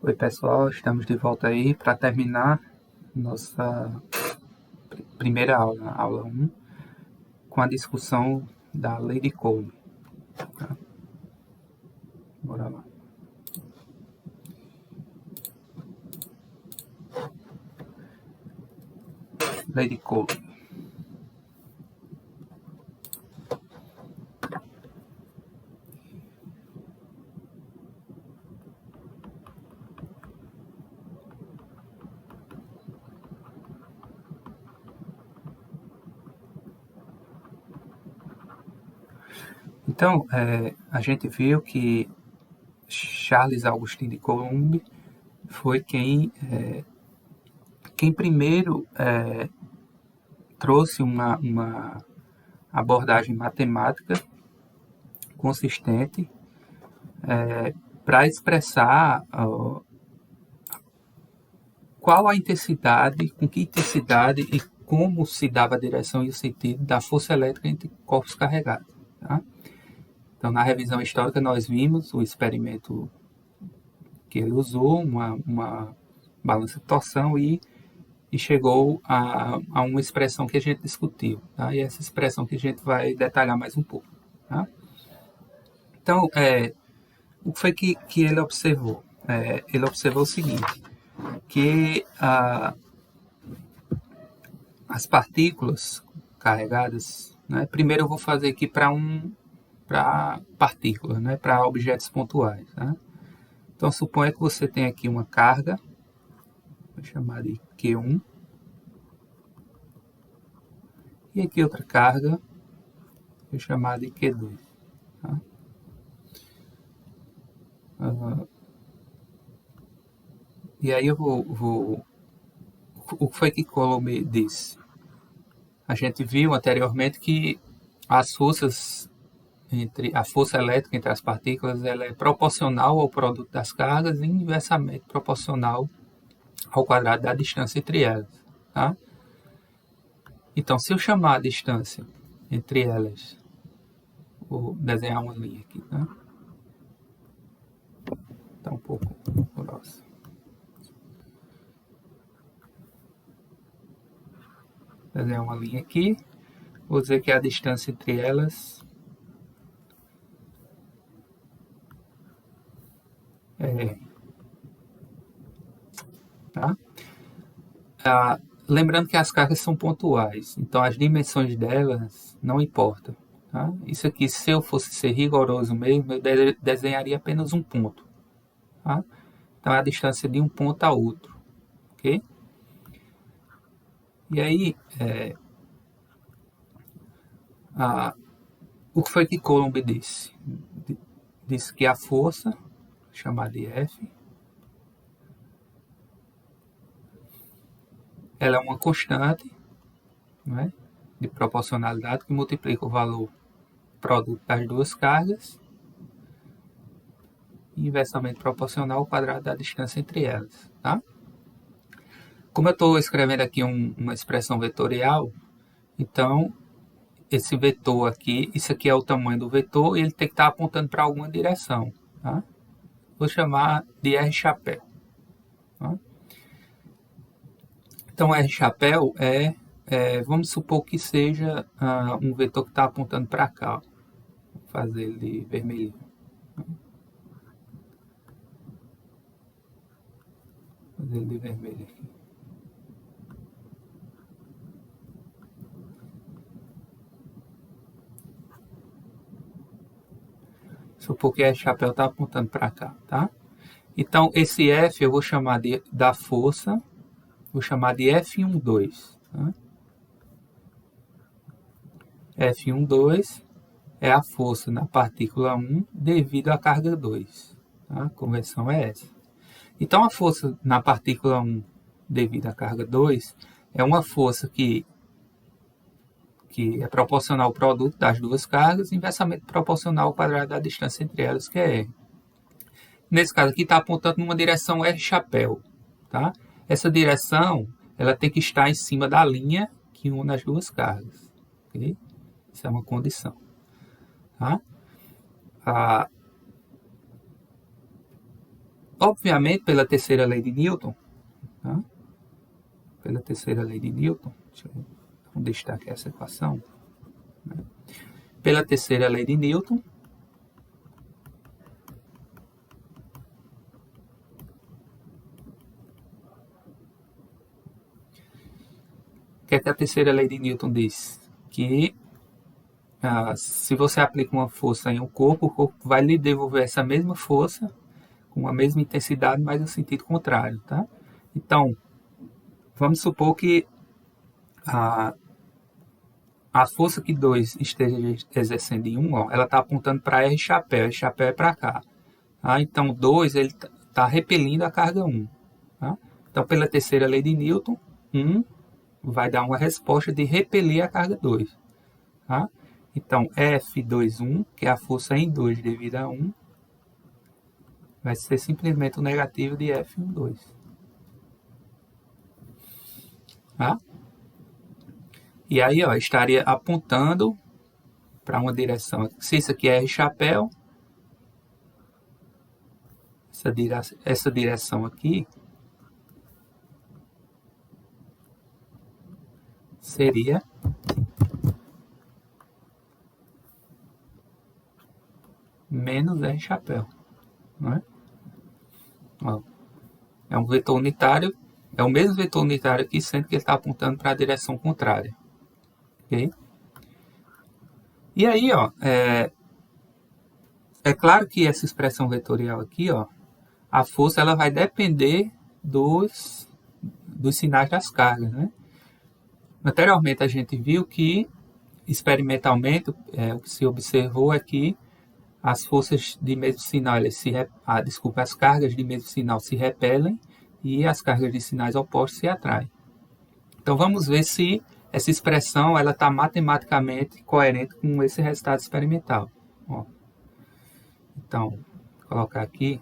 Oi pessoal, estamos de volta aí para terminar nossa primeira aula, aula 1, com a discussão da lei de Coulomb. Tá? Bora lá. Lei de Coulomb. Então, a gente viu que Charles Augustin de Coulomb foi quem primeiro trouxe uma abordagem matemática consistente para expressar qual a intensidade, com que intensidade e como se dava a direção e o sentido da força elétrica entre corpos carregados. Tá? Então, na revisão histórica, nós vimos o experimento que ele usou, uma balança de torção e chegou a uma expressão que a gente discutiu. Tá? E essa expressão que a gente vai detalhar mais um pouco. Tá? Então, o que foi que ele observou? Ele observou o seguinte, que as partículas carregadas, né? Primeiro eu vou fazer aqui para partículas, né? Para objetos pontuais. Né? Então suponha que você tem aqui uma carga, vou chamar de Q1, e aqui outra carga, vou chamar de Q2. Tá? E aí eu vou o que foi que Coulomb disse? A gente viu anteriormente que as forças a força elétrica entre as partículas ela é proporcional ao produto das cargas e inversamente proporcional ao quadrado da distância entre elas. Tá? Então, se eu chamar a distância entre elas, vou desenhar uma linha aqui. Tá? Está um pouco grossa. Desenhar uma linha aqui. Vou dizer que a distância entre elas tá? Lembrando que as cargas são pontuais, então as dimensões delas não importam. Tá? Isso aqui, se eu fosse ser rigoroso mesmo, eu desenharia apenas um ponto. Tá? Então é a distância de um ponto a outro. Ok? E aí, o que foi que Coulomb disse? Disse que a força, chamada de F, ela é uma constante, né, de proporcionalidade que multiplica o valor produto das duas cargas e inversamente proporcional ao quadrado da distância entre elas. Tá? Como eu estou escrevendo aqui uma expressão vetorial, então esse vetor aqui, isso aqui é o tamanho do vetor e ele tem que estar apontando para alguma direção. Tá? Vou chamar de R chapéu. Tá? Então R chapéu vamos supor que seja um vetor que está apontando para cá. Vou fazer ele de vermelhinho. Vou fazer ele de vermelho aqui. Supor que esse chapéu está apontando para cá, tá? Então, esse F eu vou chamar da força, vou chamar de F12. Tá? F12 é a força na partícula 1 devido à carga 2. Tá? A conversão é essa. Então, a força na partícula 1 devido à carga 2 é uma força que é proporcional ao produto das duas cargas, inversamente proporcional ao quadrado da distância entre elas, que é R. Nesse caso aqui está apontando numa direção R chapéu. Tá? Essa direção ela tem que estar em cima da linha que une as duas cargas. Okay? Isso é uma condição. Tá? Obviamente, pela terceira lei de Newton, tá? Pela terceira lei de Newton, deixa eu dar um destaque a essa equação. Né? Pela terceira lei de Newton, o que é que a terceira lei de Newton diz? Que se você aplica uma força em um corpo, o corpo vai lhe devolver essa mesma força com a mesma intensidade, mas no sentido contrário, tá? Então, vamos supor que a força que 2 esteja exercendo em 1, ó, ela está apontando para R chapéu é para cá. Tá? Então, 2 ele está repelindo a carga 1. Tá? Então, pela terceira lei de Newton, 1 vai dar uma resposta de repelir a carga 2. Tá? Então, F21, que é a força em 2 devido a 1, vai ser simplesmente o negativo de F12. Tá? E aí, ó, estaria apontando para uma direção. Se isso aqui é R chapéu, essa direção aqui seria menos R chapéu. Não é? Ó, é um vetor unitário, é o mesmo vetor unitário aqui, sendo que ele está apontando para a direção contrária. Ok? E aí, ó, é claro que essa expressão vetorial aqui, ó, a força ela vai depender dos sinais das cargas, né? Anteriormente a gente viu que, experimentalmente, o que se observou é que as forças de mesmo sinal, as cargas de mesmo sinal se repelem e as cargas de sinais opostos se atraem. Então vamos ver se essa expressão ela está matematicamente coerente com esse resultado experimental. Ó. Então, vou colocar aqui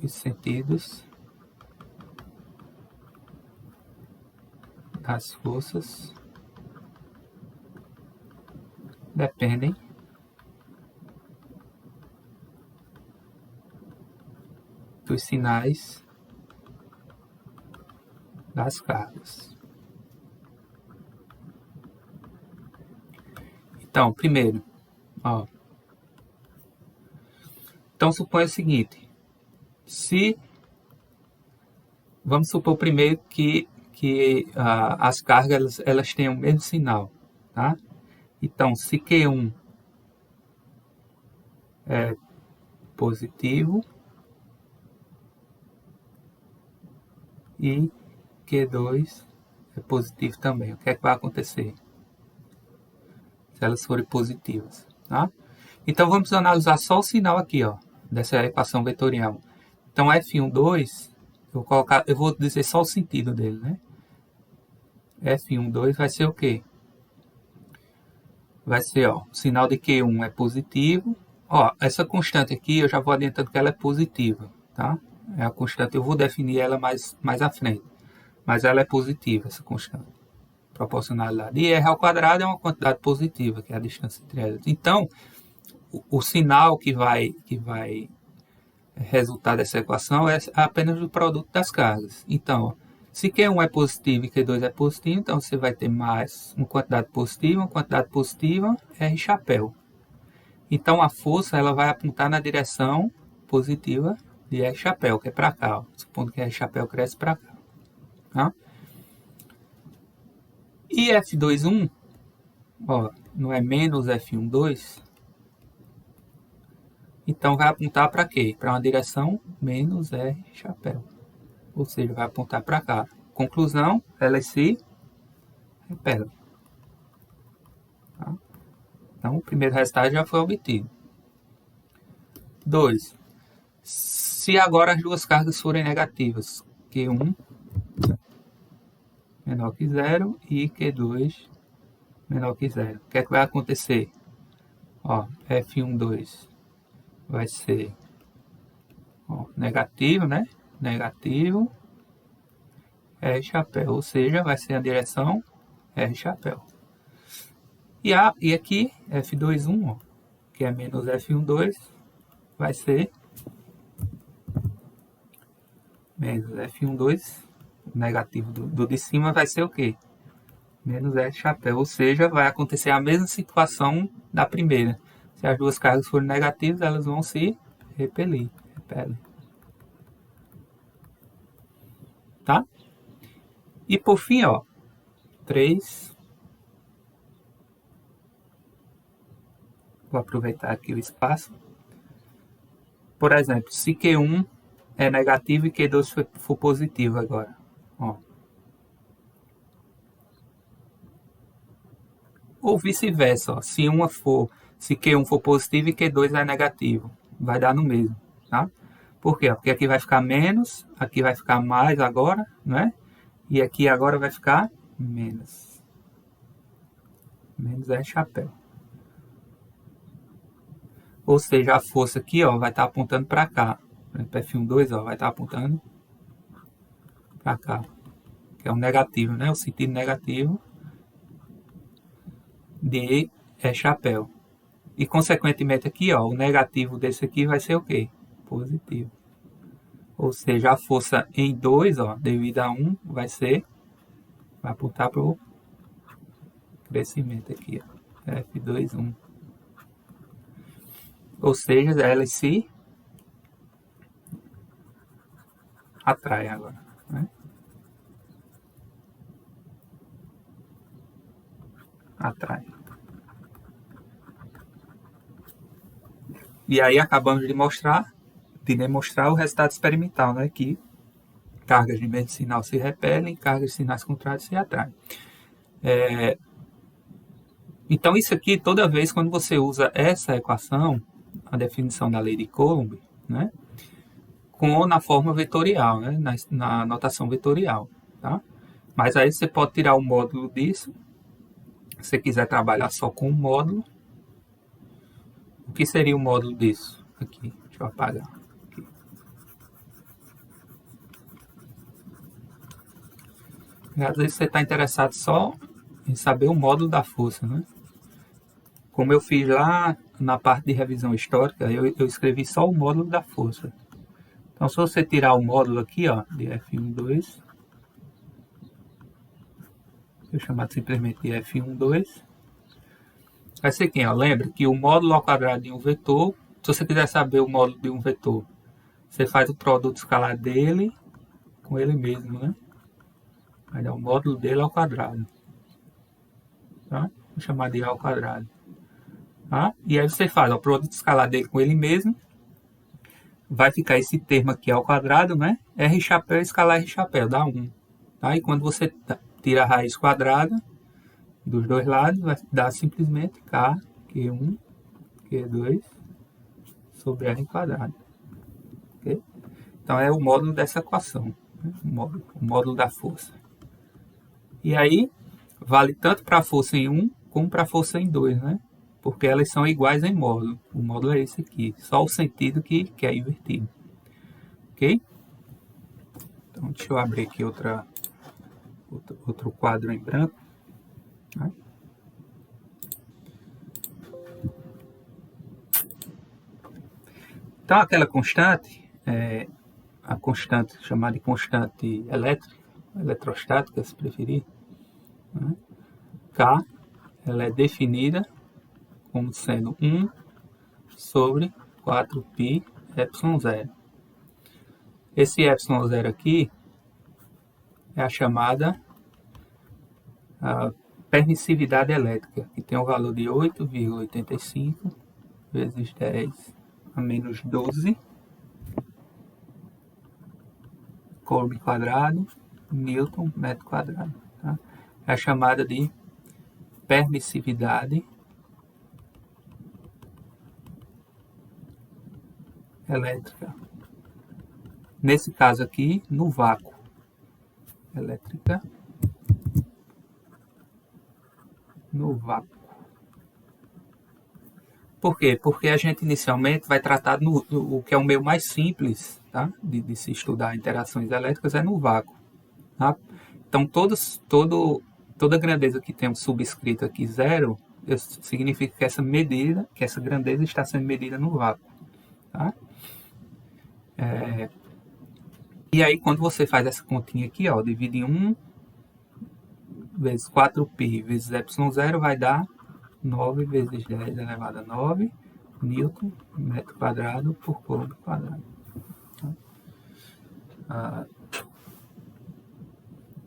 os sentidos das forças dependem dos sinais das cargas. Então, primeiro, ó. Então, suponha o seguinte. Vamos supor primeiro que as cargas elas têm o mesmo sinal, tá? Então, se Q1 é positivo e Q2 é positivo também, o que é que vai acontecer? Se elas forem positivas, tá? Então, vamos analisar só o sinal aqui, ó, dessa equação vetorial. Então, F12, eu vou dizer só o sentido dele, né? F12 vai ser o quê? Vai ser, ó, o sinal de Q1 é positivo. Ó, essa constante aqui, eu já vou adiantando que ela é positiva, tá? É a constante, eu vou definir ela mais à frente. Mas ela é positiva, essa constante. Proporcionalidade. E R ao quadrado é uma quantidade positiva, que é a distância entre elas. Então, o sinal que vai resultar dessa equação é apenas o produto das cargas. Então, se Q1 é positivo e Q2 é positivo, então você vai ter mais uma quantidade positiva, R chapéu. Então, a força ela vai apontar na direção positiva de R chapéu, que é para cá, ó, supondo que R chapéu cresce para cá. Tá? E F21, ó, não é menos F12, então vai apontar para quê? Para uma direção menos R chapéu. Ou seja, vai apontar para cá. Conclusão, elas se repelam. Tá? Então, o primeiro resultado já foi obtido. 2. Se agora as duas cargas forem negativas, Q1 menor que zero e Q2 menor que zero, o que é que vai acontecer? Ó, F12 vai ser negativo, né? Negativo, R chapéu, ou seja, vai ser a direção R chapéu. E aqui, F2,1, ó, que é menos F1,2, vai ser menos F1,2, o negativo do de cima vai ser o quê? Menos S chapéu, ou seja, vai acontecer a mesma situação da primeira. Se as duas cargas forem negativas, elas vão se repelem. Tá? E por fim, ó, 3. Vou aproveitar aqui o espaço. Por exemplo, se Q1 é negativo e Q2 for positivo agora. Ó. Ou vice-versa, ó. Se Q1 for positivo e Q2 é negativo, vai dar no mesmo, tá? Por quê? Porque aqui vai ficar menos, aqui vai ficar mais agora, né? E aqui agora vai ficar menos. Menos é chapéu. Ou seja, a força aqui, ó, vai estar apontando para cá. Por exemplo, F1,2, ó, vai estar apontando para cá. Que é o negativo, né? O sentido negativo de chapéu. E, consequentemente, aqui, ó, o negativo desse aqui vai ser o quê? Positivo. Ou seja, a força em 2, ó, devido a 1, vai apontar para o crescimento aqui, ó, F2,1. Ou seja, elas se atraem agora, né? Atrai. E aí acabamos de demonstrar o resultado experimental, né? Que cargas de mesmo sinal se repelem, cargas de sinais contrários se atraem. Então isso aqui, toda vez quando você usa essa equação, a definição da lei de Coulomb, né? Na forma vetorial, né? Na notação vetorial, tá? Mas aí você pode tirar o módulo disso. Se você quiser trabalhar só com o módulo, o que seria o módulo disso? Aqui, deixa eu apagar. Aqui. E às vezes você está interessado só em saber o módulo da força, né? Como eu fiz lá na parte de revisão histórica, eu escrevi só o módulo da força. Então, se você tirar o módulo aqui, ó, de F1,2, eu chamar simplesmente de F1,2, vai ser quem? Ó? Lembra que o módulo ao quadrado de um vetor, se você quiser saber o módulo de um vetor, você faz o produto escalar dele com ele mesmo, né? Vai dar o módulo dele ao quadrado. Tá? Vou chamar de A ao quadrado. Tá? E aí você faz o produto escalar dele com ele mesmo. Vai ficar esse termo aqui ao quadrado, né? R chapéu escalar R chapéu, dá 1. Tá? E quando você tira a raiz quadrada dos dois lados, vai dar simplesmente K, Q1, Q2 sobre R quadrado. Okay? Então é o módulo dessa equação, né? O módulo da força. E aí, vale tanto para a força em 1 como para a força em 2, né? Porque elas são iguais em módulo. O módulo é esse aqui, só o sentido que é invertido. Ok? Então, deixa eu abrir aqui outro quadro em branco. Né? Então, aquela constante, a constante chamada de constante elétrica, eletrostática, se preferir, né? K, ela é definida como sendo 1 sobre 4π ε0. Esse ε0 aqui é a chamada permissividade elétrica, que tem o valor de 8,85 vezes 10 a menos 12 Coulomb quadrado, Newton metro quadrado. Tá? É a chamada de permissividade elétrica. Nesse caso aqui, no vácuo. Elétrica no vácuo. Por quê? Porque a gente inicialmente vai tratar o que é o meio mais simples, tá? de se estudar interações elétricas é no vácuo. Tá? Então, toda grandeza que temos subscrito aqui 0 significa que essa medida, que essa grandeza está sendo medida no vácuo. Tá? E aí, quando você faz essa continha aqui, ó, divide em 1 vezes 4π vezes ε0 vai dar 9 vezes 10 elevado a 9 newton metro quadrado por coulomb quadrado.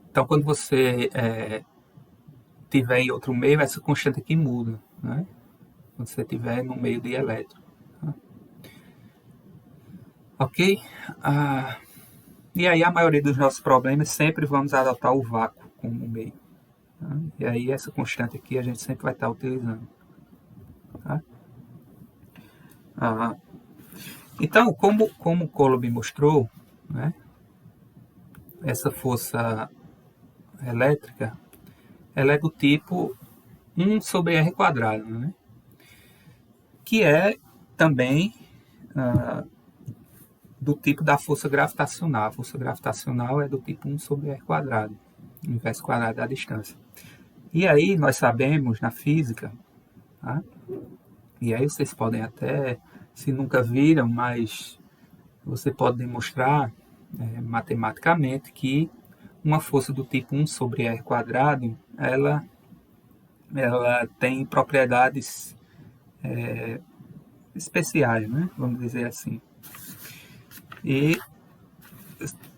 Então, quando você tiver em outro meio, essa constante aqui muda, né? Quando você tiver no meio de elétron. Tá? Ok? E aí, a maioria dos nossos problemas sempre vamos adotar o vácuo como meio. Tá? E aí, essa constante aqui a gente sempre vai estar utilizando. Tá? Então, como o Coulomb mostrou, né, essa força elétrica, ela é do tipo 1 sobre R quadrado, né, que é também do tipo da força gravitacional. A força gravitacional é do tipo 1 sobre R quadrado, inverso quadrado da distância. E aí nós sabemos na física, tá? E aí vocês podem até, se nunca viram, mas você pode demonstrar matematicamente que uma força do tipo 1 sobre R quadrado, ela tem propriedades especiais, né? Vamos dizer assim. E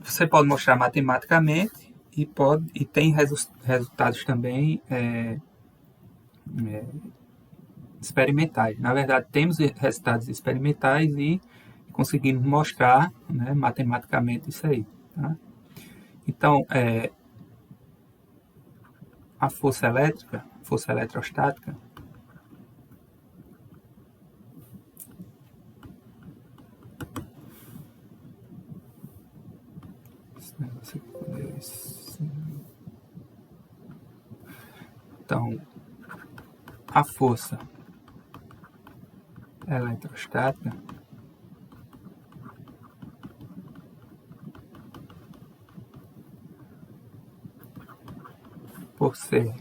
você pode mostrar matematicamente e tem resultados também experimentais. Na verdade, temos resultados experimentais e conseguimos mostrar, né, matematicamente isso aí. Tá? Então, a força elétrica, força eletrostática, então, a força eletrostática por ser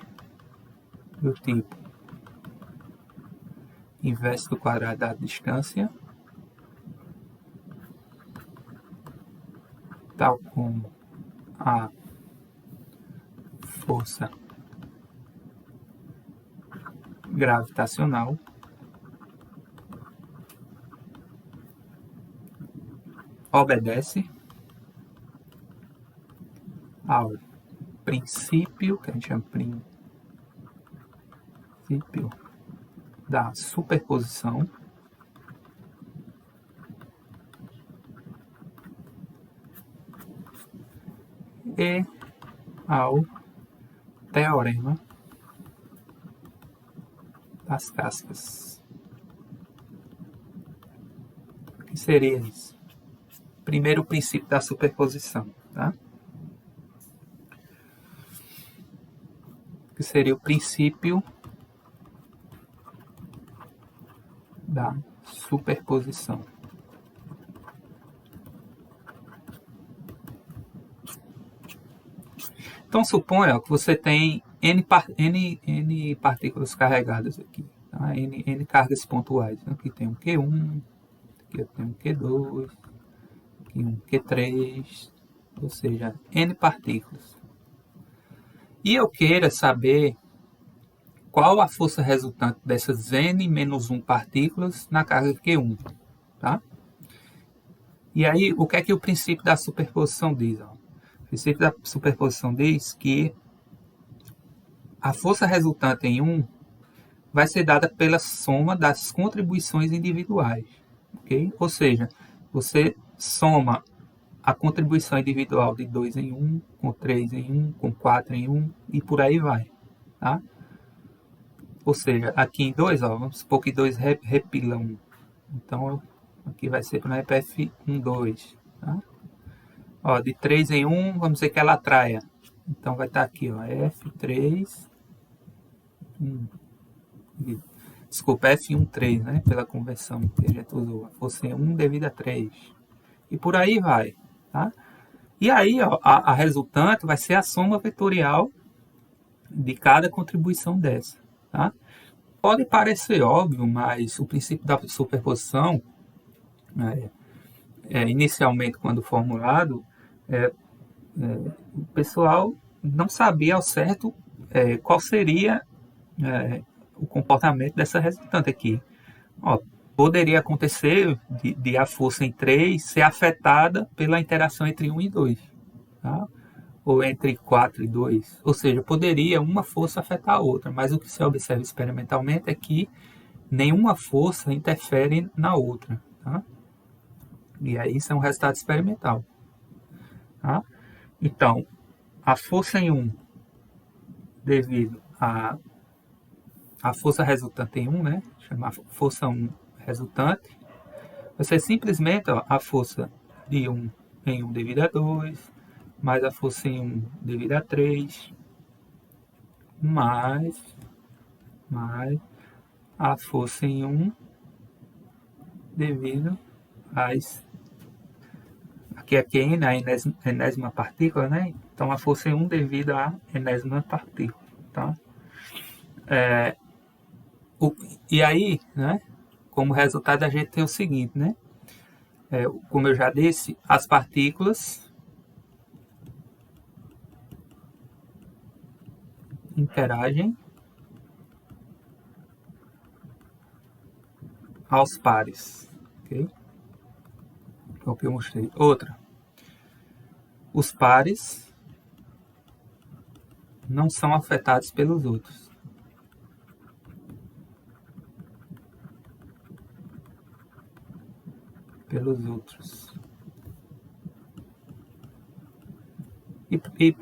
do tipo inverso do quadrado da distância, tal como a força gravitacional, obedece ao princípio, que a gente chama princípio da superposição e ao teorema das cascas. O que seria isso? Primeiro, o princípio da superposição, tá? Que seria o princípio da superposição. Então, suponha que você tem N partículas carregadas aqui, tá? N cargas pontuais. Aqui tem um Q1, aqui tem um Q2, aqui um Q3, ou seja, N partículas. E eu queira saber qual a força resultante dessas N menos 1 partículas na carga Q1, tá? E aí, o que é que o princípio da superposição diz? Ó? O princípio da superposição diz que a força resultante em 1 vai ser dada pela soma das contribuições individuais, ok? Ou seja, você soma a contribuição individual de 2 em 1, com 3 em 1, com 4 em 1 e por aí vai, tá? Ou seja, aqui em 2, ó, vamos supor que 2 repila 1. Então, aqui vai ser, por exemplo, F12. Tá? Ó, de 3 em 1, vamos dizer que ela atraia. Então, vai estar aqui, ó, F3. Desculpa, F13, né? Pela conversão que a gente usou. A força em 1 devido a 3. E por aí vai. Tá? E aí, ó, a resultante vai ser a soma vetorial de cada contribuição dessa. Tá? Pode parecer óbvio, mas o princípio da superposição, inicialmente, quando formulado, o pessoal não sabia ao certo qual seria o comportamento dessa resultante aqui. Ó, poderia acontecer de a força em 3 ser afetada pela interação entre 1 e 2, tá? Ou entre 4 e 2. Ou seja, poderia uma força afetar a outra, mas o que se observa experimentalmente é que nenhuma força interfere na outra. Tá? E aí isso é um resultado experimental. Tá? Então, a força em 1 devido a força resultante em 1, né? Chamar força 1 resultante, vai ser simplesmente a força de 1 em 1 devido a 2, mais a força em 1 devido a 3, mais a força em 1 devido às... Aqui é N, a enésima partícula, né? Então a força em 1 devido à enésima partícula, tá? E aí, né? Como resultado a gente tem o seguinte, né? Como eu já disse, as partículas interagem aos pares, ok? É o que eu mostrei. Outra, os pares não são afetados pelos outros.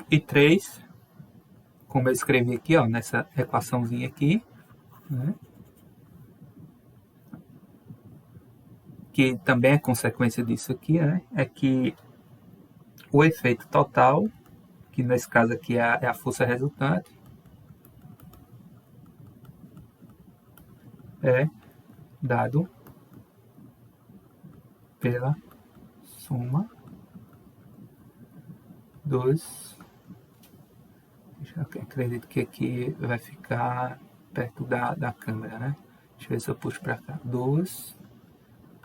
E 3, como eu escrevi aqui, ó, nessa equaçãozinha aqui, né? Que também é consequência disso aqui, né? É que o efeito total, que nesse caso aqui é a força resultante, é dado pela soma dos... Eu acredito que aqui vai ficar perto da câmera, né? Deixa eu ver se eu puxo para cá. Dos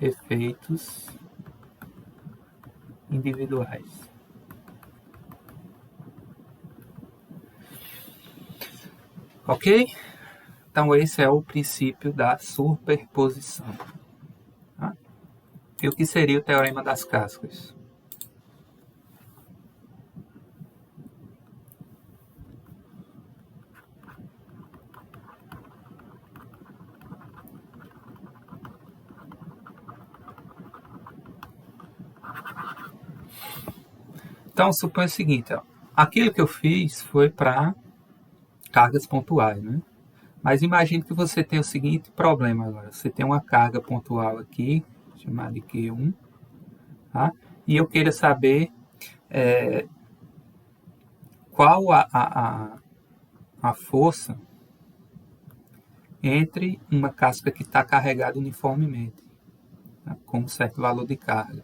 efeitos individuais. Ok? Então esse é o princípio da superposição. Tá? E o que seria o teorema das cascas? Então suponha o seguinte, ó, aquilo que eu fiz foi para cargas pontuais, né? Mas imagine que você tem o seguinte problema agora. Você tem uma carga pontual aqui, chamada de Q1, tá? E eu queira saber qual a força entre uma casca que está carregada uniformemente, tá? Com um certo valor de carga.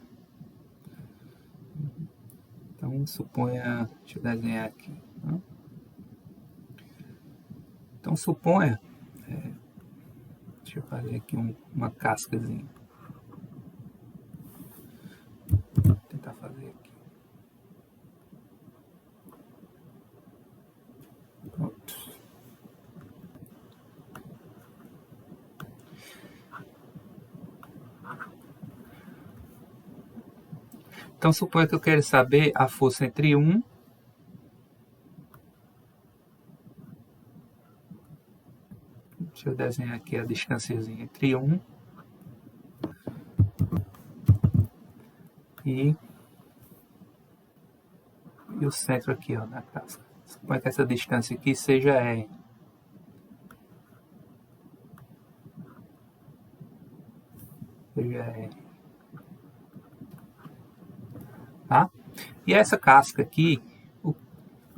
Então, suponha... Deixa eu desenhar aqui. Tá? Então, suponha... deixa eu fazer aqui uma cascazinha. Vou tentar fazer aqui. Pronto. Então, suponha que eu quero saber a força entre 1 deixa eu desenhar aqui a distânciazinha entre 1 e o centro aqui, ó, na casca. Suponha que essa distância aqui seja R. Tá? E essa casca aqui,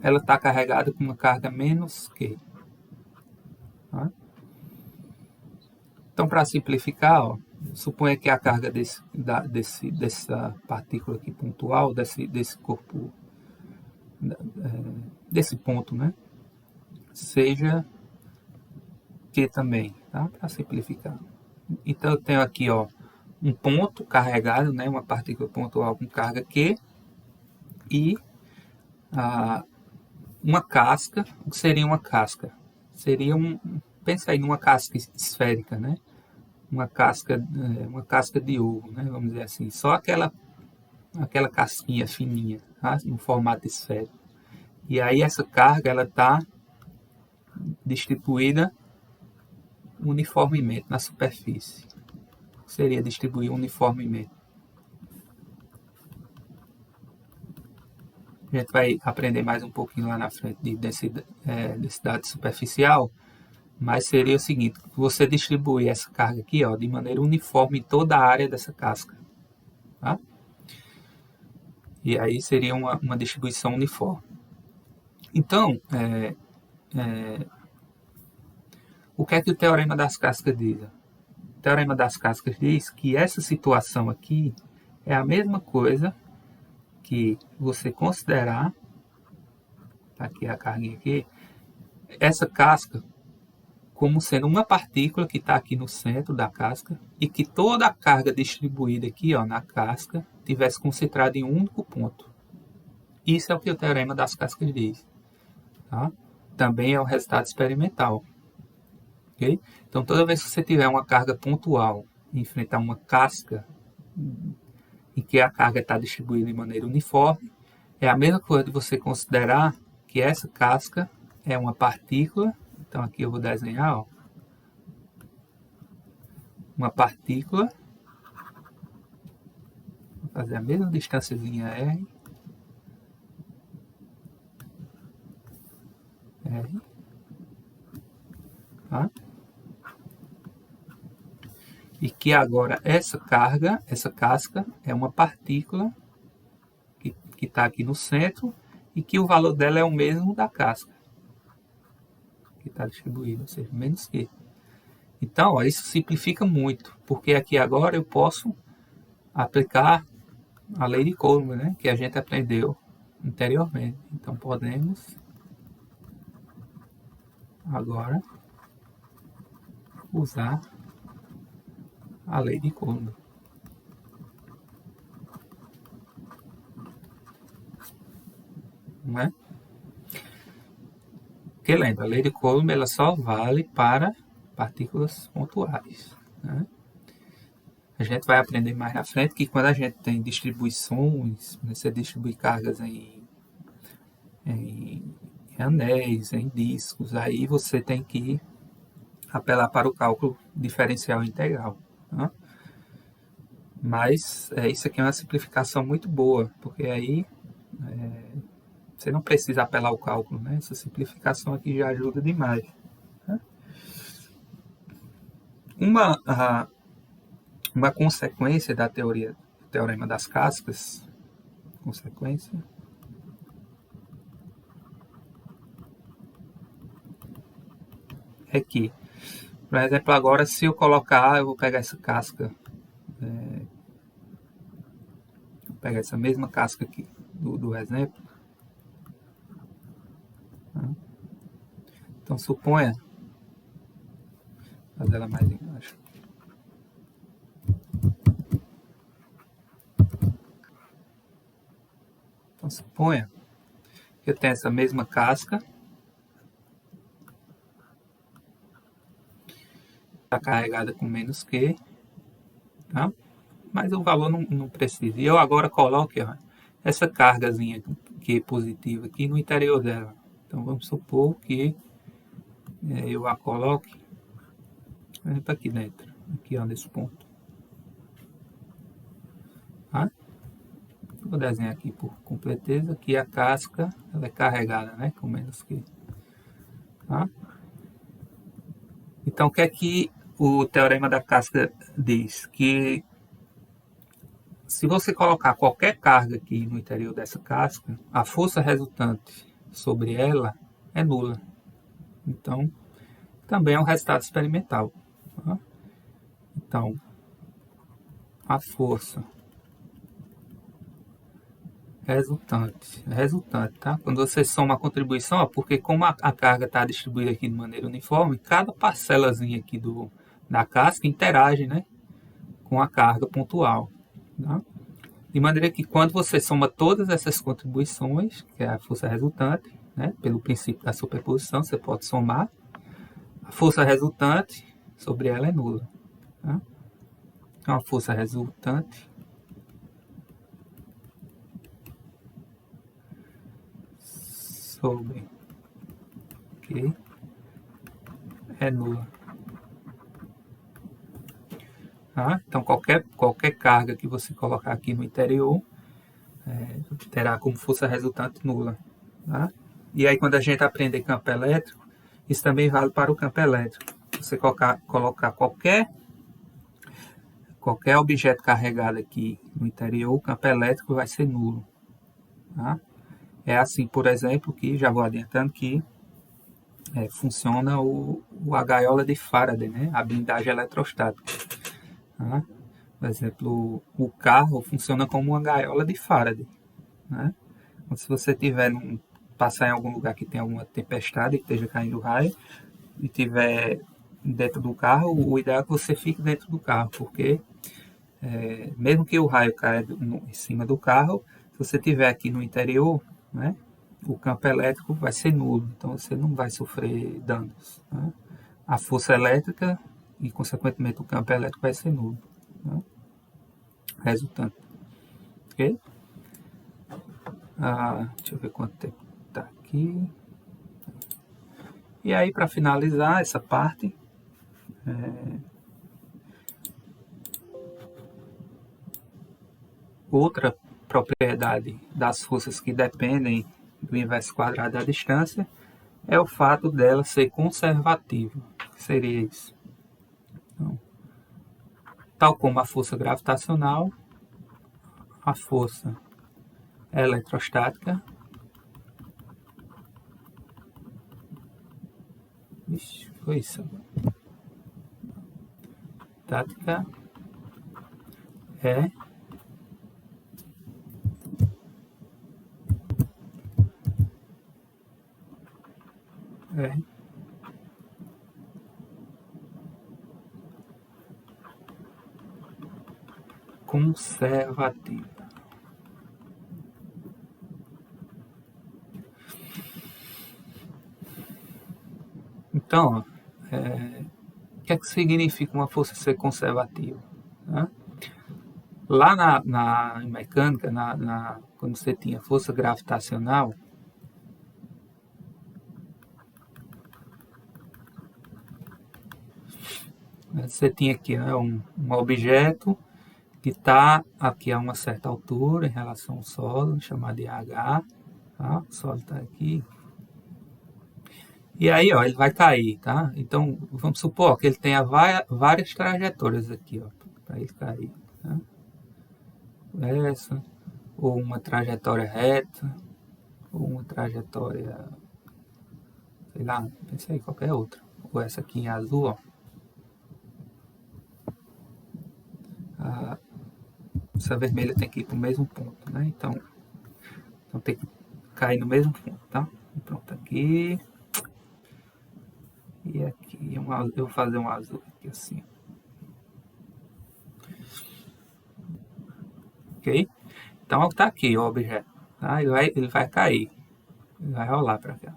ela está carregada com uma carga menos Q. Tá? Então, para simplificar, ó, suponha que a carga dessa partícula aqui pontual, desse corpo, desse ponto, né, seja Q também, tá? Para simplificar. Então eu tenho aqui, ó, um ponto carregado, né? Uma partícula pontual com carga Q e uma casca. O que seria uma casca? Seria pensa aí numa casca esférica, né? Uma casca de ovo, né? Vamos dizer assim, só aquela casquinha fininha, tá? No formato esférico. E aí essa carga ela está distribuída uniformemente na superfície. Seria distribuir uniformemente. A gente vai aprender mais um pouquinho lá na frente de densidade superficial, mas seria o seguinte: você distribui essa carga aqui, ó, de maneira uniforme em toda a área dessa casca, tá? E aí seria uma distribuição uniforme. Então, o que é que o teorema das cascas diz? O teorema das cascas diz que essa situação aqui é a mesma coisa que você considerar, tá aqui a carguinha aqui, essa casca como sendo uma partícula que está aqui no centro da casca e que toda a carga distribuída aqui, ó, na casca tivesse concentrada em um único ponto. Isso é o que o teorema das cascas diz. Tá? Também é o resultado experimental. Okay? Então, toda vez que você tiver uma carga pontual e enfrentar uma casca em que a carga está distribuída de maneira uniforme, é a mesma coisa de você considerar que essa casca é uma partícula. Então, aqui eu vou desenhar, ó, uma partícula. Vou fazer a mesma distânciazinha R. Tá? E que agora essa carga, essa casca, é uma partícula que está aqui no centro e que o valor dela é o mesmo da casca, que está distribuído, ou seja, menos que. Então, ó, isso simplifica muito, porque aqui agora eu posso aplicar a lei de Coulomb, né, que a gente aprendeu anteriormente. Então, podemos agora usar a lei de Coulomb. Não é? Porque lembra, a lei de Coulomb ela só vale para partículas pontuais. Né? A gente vai aprender mais na frente que quando a gente tem distribuições, você distribui cargas em anéis, em discos, aí você tem que apelar para o cálculo diferencial integral. Tá? Mas isso aqui é uma simplificação muito boa, porque aí você não precisa apelar ao cálculo, né? Essa simplificação aqui já ajuda demais. Tá? Uma consequência da teoria do teorema das cascas, é que, por exemplo, agora se eu colocar, eu vou pegar essa casca, vou pegar essa mesma casca aqui do exemplo. Então suponha, fazer ela mais embaixo. Então suponha que eu tenho essa mesma casca, está carregada com menos Q, tá? Mas o valor não precisa. E eu agora coloco, ó, essa cargazinha Q positiva aqui no interior dela. Então vamos supor que eu a coloque aqui dentro, aqui ó, nesse ponto. Tá? Vou desenhar aqui por completeza que a casca ela é carregada, né, com menos Q. Tá? Então o que é que o teorema da casca diz? Que se você colocar qualquer carga aqui no interior dessa casca, a força resultante sobre ela é nula. Então, também é um resultado experimental. Tá? Então, a força resultante, tá? Quando você soma a contribuição, ó, porque como a carga está distribuída aqui de maneira uniforme, cada parcelazinha aqui da casca interage, né, com a carga pontual, tá? De maneira que quando você soma todas essas contribuições, que é a força resultante, né, pelo princípio da superposição, você pode somar, a força resultante sobre ela é nula, tá? Então a força resultante sobre Q é nula. Tá? Então qualquer carga que você colocar aqui no interior terá como força resultante nula. Tá? E aí quando a gente aprender campo elétrico, isso também vale para o campo elétrico. Você colocar qualquer objeto carregado aqui no interior, o campo elétrico vai ser nulo. Tá? É assim, por exemplo, que já vou adiantando que funciona a gaiola de Faraday, né? A blindagem eletrostática. Tá? Por exemplo, o carro funciona como uma gaiola de Faraday. Né? Então, se você passar em algum lugar que tem alguma tempestade, que esteja caindo raio, e tiver dentro do carro, o ideal é que você fique dentro do carro, porque mesmo que o raio caia em cima do carro, se você estiver aqui no interior, né, o campo elétrico vai ser nulo, então você não vai sofrer danos. Né? A força elétrica e, consequentemente, o campo elétrico vai ser nulo. Né? Resultante. Ok? Deixa eu ver quanto tempo está aqui. E aí, para finalizar essa parte, outra propriedade das forças que dependem do inverso quadrado da distância é o fato dela ser conservativa. O que seria isso? Então, tal como a força gravitacional, a força eletrostática foi isso. Tática é conservativa. Então, o que é que significa uma força ser conservativa? Né? Lá em mecânica, quando você tinha força gravitacional, você tinha aqui, né, um objeto que está aqui a uma certa altura em relação ao solo, chamado de H. Tá? O solo está aqui. E aí, ó, ele vai cair, tá? Então, vamos supor que ele tenha várias trajetórias aqui, ó, para ele cair. Tá? Essa, ou uma trajetória reta, ou uma trajetória, sei lá, pensei qualquer outra. Ou essa aqui em azul, ó. Essa vermelha tem que ir para o mesmo ponto, né? Então tem que cair no mesmo ponto, tá? Pronto, aqui. E aqui, eu vou fazer um azul aqui assim. Ok? Então tá aqui o objeto. Tá? Ele vai cair. Ele vai rolar para cá.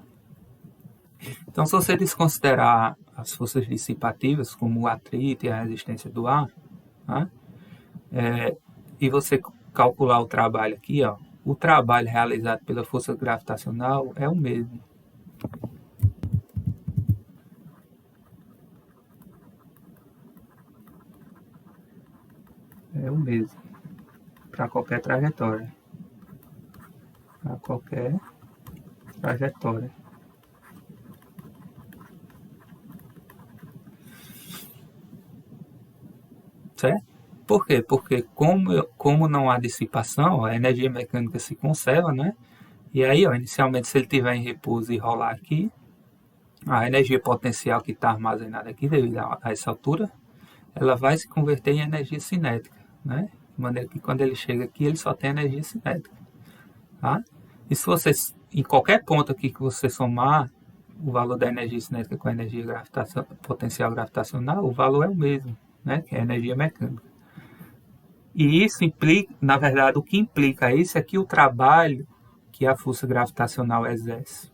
Então, se você desconsiderar as forças dissipativas, como o atrito e a resistência do ar, tá? E você calcular o trabalho aqui, ó, o trabalho realizado pela força gravitacional é o mesmo. É o mesmo para qualquer trajetória. Para qualquer trajetória. Certo? Por quê? Porque como não há dissipação, a energia mecânica se conserva, né? E aí, ó, inicialmente, se ele estiver em repouso e rolar aqui, a energia potencial que está armazenada aqui, devido a essa altura, ela vai se converter em energia cinética, né? De maneira que quando ele chega aqui, ele só tem energia cinética. Tá? E se você, em qualquer ponto aqui que você somar o valor da energia cinética com a energia potencial gravitacional, o valor é o mesmo, né? Que é a energia mecânica. E isso implica, na verdade, o que implica isso é que o trabalho que a força gravitacional exerce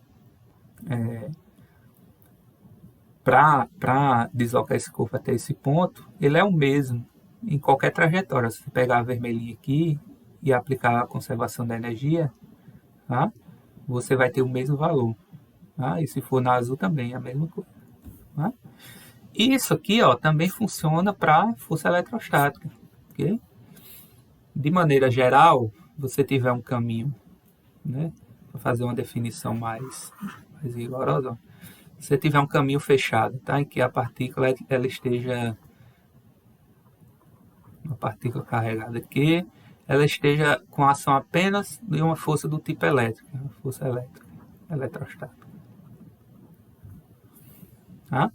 para deslocar esse corpo até esse ponto, ele é o mesmo em qualquer trajetória. Se você pegar a vermelhinha aqui e aplicar a conservação da energia, tá? Você vai ter o mesmo valor. Tá? E se for na azul também é a mesma coisa. Tá? Isso aqui ó, também funciona para força eletrostática. Okay? De maneira geral, você tiver um caminho, né, para fazer uma definição mais rigorosa, se você tiver um caminho fechado, tá, em que a partícula ela esteja, uma partícula carregada aqui, ela esteja com ação apenas de uma força do tipo elétrica, uma força elétrica, eletrostática. Tá?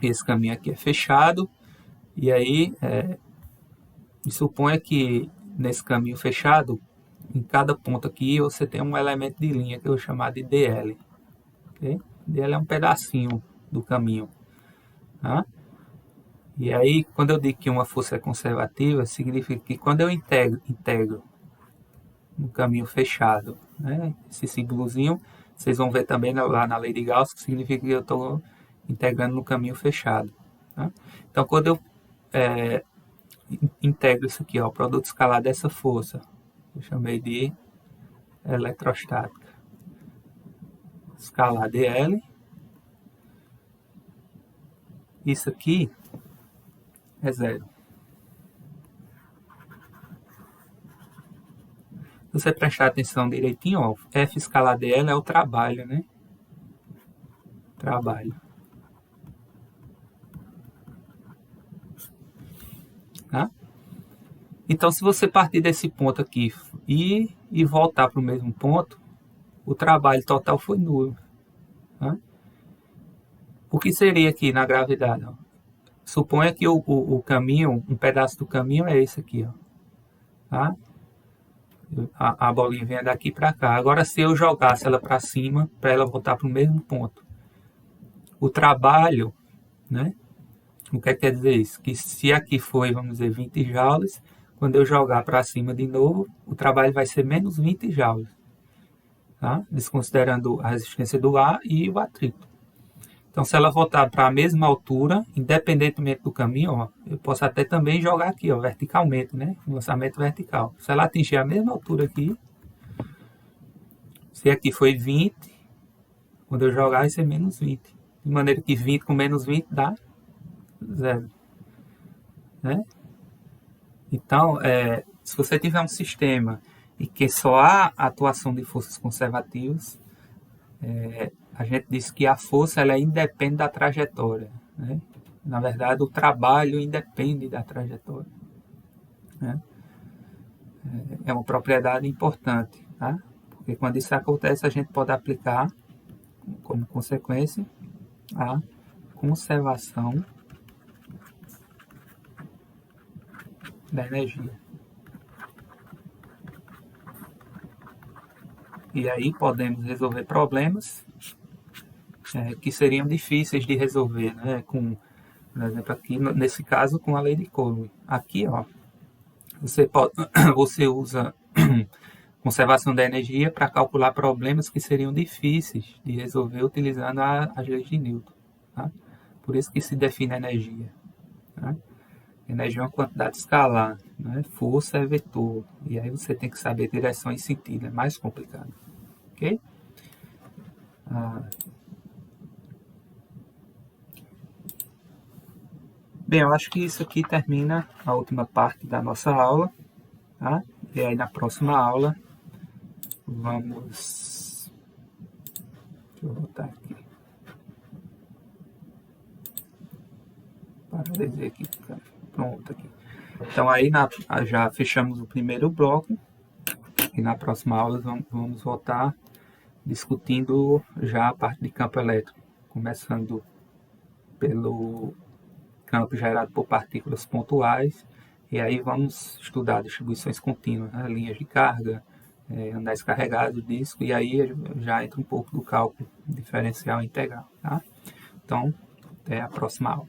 Esse caminho aqui é fechado, e aí suponha que nesse caminho fechado, em cada ponto aqui você tem um elemento de linha que eu vou chamar de DL. Okay? DL é um pedacinho do caminho. Tá? E aí, quando eu digo que uma força é conservativa, significa que quando eu integro no caminho fechado, né, esse símbolozinho, vocês vão ver também lá na lei de Gauss, que significa que eu estou integrando no caminho fechado. Tá? Então, quando eu integro isso aqui, ó, o produto escalar dessa força, eu chamei de eletrostática. Escalar dl. Isso aqui é zero. Se você prestar atenção direitinho, ó, F escalar dl é o trabalho, né? Trabalho. Tá? Então, se você partir desse ponto aqui e voltar para o mesmo ponto, o trabalho total foi nulo. Tá? O que seria aqui na gravidade? Ó? Suponha que o caminho, um pedaço do caminho é esse aqui. Ó. Tá? A bolinha vem daqui para cá. Agora, se eu jogasse ela para cima, para ela voltar para o mesmo ponto, o trabalho, né? O que quer dizer isso? Que se aqui foi, vamos dizer, 20 joules, quando eu jogar para cima de novo, o trabalho vai ser menos 20 joules. Tá? Desconsiderando a resistência do ar e o atrito. Então, se ela voltar para a mesma altura, independentemente do caminho, ó, eu posso até também jogar aqui, ó, verticalmente, né? Lançamento vertical. Se ela atingir a mesma altura aqui, se aqui foi 20, quando eu jogar vai ser menos 20. De maneira que 20 com menos 20 dá 0. Né? Então, se você tiver um sistema e que só há atuação de forças conservativas, a gente diz que a força ela independe da trajetória. Né? Na verdade, o trabalho independe da trajetória. Né? É uma propriedade importante. Tá? Porque quando isso acontece, a gente pode aplicar, como consequência, a conservação da energia. E aí podemos resolver problemas que seriam difíceis de resolver, né? Com, por exemplo, aqui nesse caso com a lei de Coulomb. Aqui, ó, você usa conservação da energia para calcular problemas que seriam difíceis de resolver utilizando as leis de Newton. Tá? Por isso que se define a energia. Tá? Energia é uma quantidade escalar, né? Força é vetor. E aí você tem que saber direção e sentido, é mais complicado. Ok? Bem, eu acho que isso aqui termina a última parte da nossa aula. Tá? E aí na próxima aula vamos... Deixa eu voltar aqui. Para dizer aqui. Pronto aqui. Então aí já fechamos o primeiro bloco. E na próxima aula vamos voltar discutindo já a parte de campo elétrico. Começando pelo campo gerado por partículas pontuais. E aí vamos estudar distribuições contínuas, né? Linhas de carga, anéis carregados do disco, e aí já entra um pouco do cálculo diferencial integral, tá? Então, até a próxima aula.